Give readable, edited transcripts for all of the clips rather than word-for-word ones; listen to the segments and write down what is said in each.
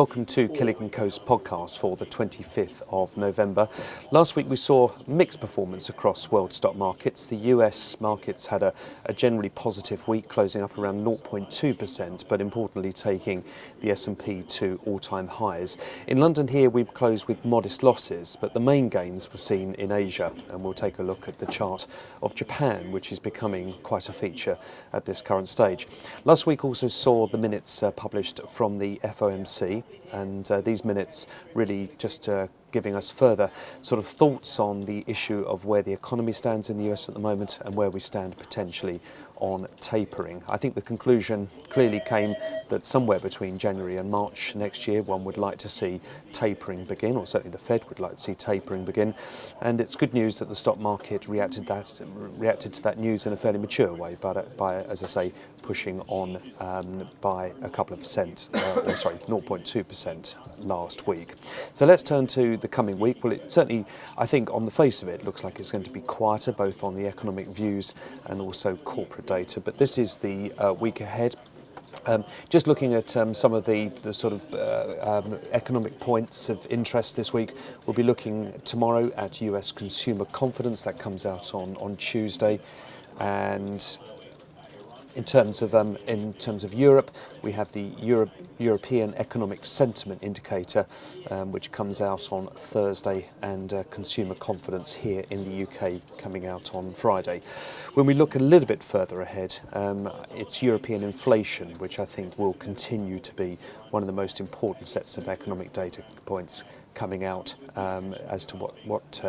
Welcome to Killick & Co.'s podcast for the 25th of November. Last week we saw mixed performance across world stock markets. The US markets had a generally positive week, closing up around 0.2%, but importantly taking the S&P to all-time highs. In London here we closed with modest losses, but the main gains were seen in Asia, and we'll take a look at the chart of Japan, which is becoming quite a feature at this current stage. Last week also saw the minutes published from the FOMC, and these minutes really just giving us further sort of thoughts on the issue of where the economy stands in the US at the moment and where we stand potentially on tapering. I think the conclusion clearly came that somewhere between January and March next year one would like to see tapering begin, or certainly the Fed would like to see tapering begin, and it's good news that the stock market reacted to that news in a fairly mature way, but by as I say, pushing on by a couple of percent, 0.2% last week. So let's turn to the coming week. Well, it certainly, I think on the face of it, looks like it's going to be quieter, both on the economic views and also corporate data, but this is the week ahead. Just looking at some of the sort of economic points of interest this week, we'll be looking tomorrow at US consumer confidence. That comes out on Tuesday, and in terms of Europe, we have the European Economic Sentiment Indicator, which comes out on Thursday, and consumer confidence here in the UK coming out on Friday. When we look a little bit further ahead, it's European inflation, which I think will continue to be one of the most important sets of economic data points coming out as to what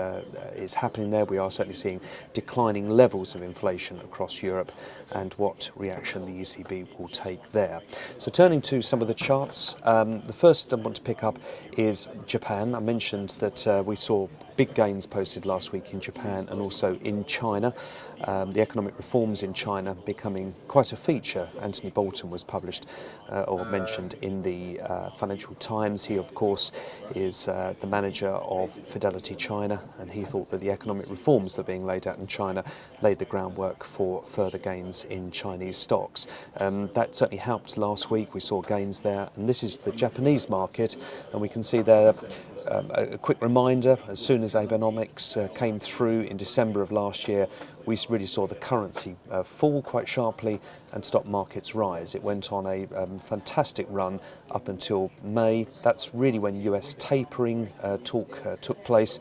is happening there. We are certainly seeing declining levels of inflation across Europe, and what reaction the ECB will take there. So turning to some of the charts, the first I want to pick up is Japan. I mentioned that we saw big gains posted last week in Japan and also in China. The economic reforms in China becoming quite a feature. Anthony Bolton was published or mentioned in the Financial Times. He, of course, is the manager of Fidelity China, and he thought that the economic reforms that are being laid out in China laid the groundwork for further gains in Chinese stocks. That certainly helped last week. We saw gains there, and this is the Japanese market, and we can see there a quick reminder, as soon as Abenomics came through in December of last year, we really saw the currency fall quite sharply and stock markets rise. It went on a fantastic run up until May. That's really when US tapering talk took place.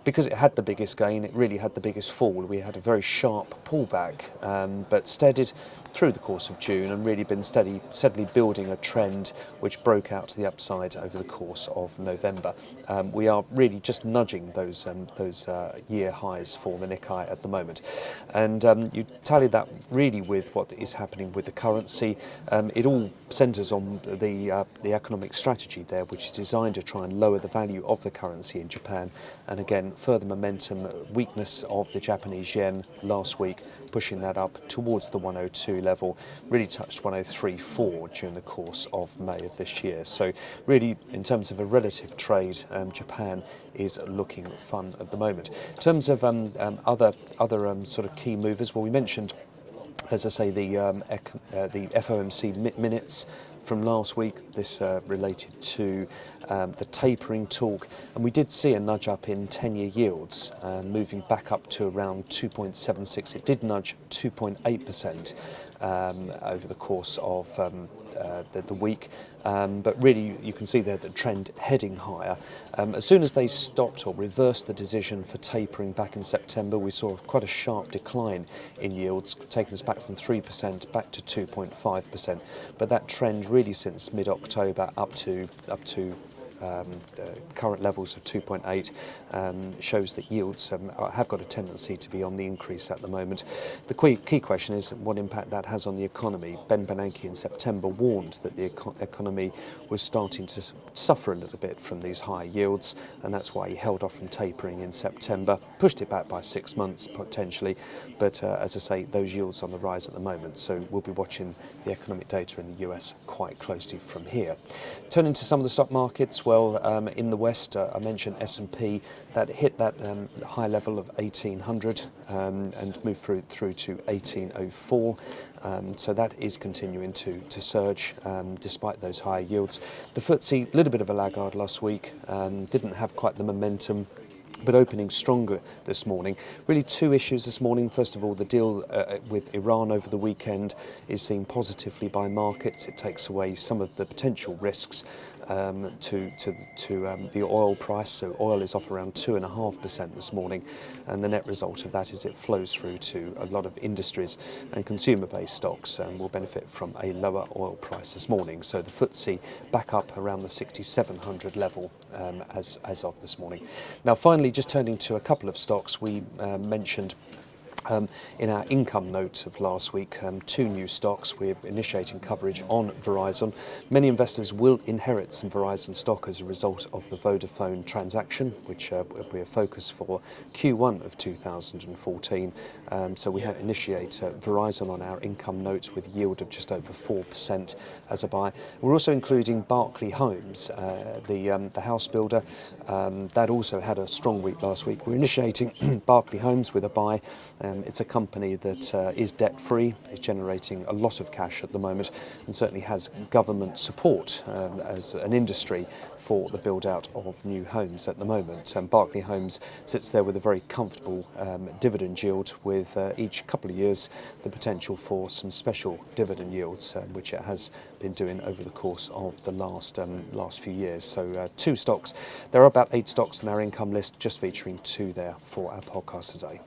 Because it had the biggest gain, it really had the biggest fall. We had a very sharp pullback, but steadied through the course of June and really been steadily building a trend which broke out to the upside over the course of November. We are really just nudging those year highs for the Nikkei at the moment. And you tally that really with what is happening with the currency. It all centres on the economic strategy there, which is designed to try and lower the value of the currency in Japan. And again, further momentum, weakness of the Japanese yen last week, pushing that up towards the 102 level, really touched 103.4 during the course of May of this year. So really, in terms of a relative trade, Japan is looking fun at the moment. In terms of other sort of key movers, well, we mentioned, as I say, the FOMC minutes from last week. This related to the tapering talk, and we did see a nudge up in 10-year yields, moving back up to around 2.76. It did nudge 2.8% over the course of the week, but really you can see there the trend heading higher. As soon as they stopped or reversed the decision for tapering back in September, we saw quite a sharp decline in yields, taking us back from 3% back to 2.5%. But that trend really since mid-October up to current levels of 2.8 shows that yields have got a tendency to be on the increase at the moment. The key question is what impact that has on the economy. Ben Bernanke in September warned that the economy was starting to suffer a little bit from these high yields, and that's why he held off from tapering in September, pushed it back by 6 months potentially, but as I say, those yields on the rise at the moment, so we'll be watching the economic data in the US quite closely from here. Turning to some of the stock markets, well in the West. I mentioned S&P that hit that high level of 1800 and moved through to 1804. So that is continuing to surge despite those higher yields. The FTSE, a little bit of a laggard last week, didn't have quite the momentum, but opening stronger this morning. Really two issues this morning. First of all, the deal with Iran over the weekend is seen positively by markets. It takes away some of the potential risks to the oil price. So oil is off around 2.5% this morning, and the net result of that is it flows through to a lot of industries and consumer-based stocks will benefit from a lower oil price this morning. So the FTSE back up around the 6,700 level as of this morning. Now finally, just turning to a couple of stocks we mentioned in our income note of last week, two new stocks. We're initiating coverage on Verizon. Many investors will inherit some Verizon stock as a result of the Vodafone transaction, which will be a focus for Q1 of 2014. So we have initiate Verizon on our income note with a yield of just over 4% as a buy. We're also including Berkeley Homes, the house builder. That also had a strong week last week. We're initiating Berkeley Homes with a buy. It's a company that is debt-free, is generating a lot of cash at the moment, and certainly has government support as an industry for the build-out of new homes at the moment. Berkeley Homes sits there with a very comfortable dividend yield, with each couple of years the potential for some special dividend yields, which it has been doing over the course of the last few years. So two stocks. There are about 8 stocks on our income list, just featuring 2 there for our podcast today.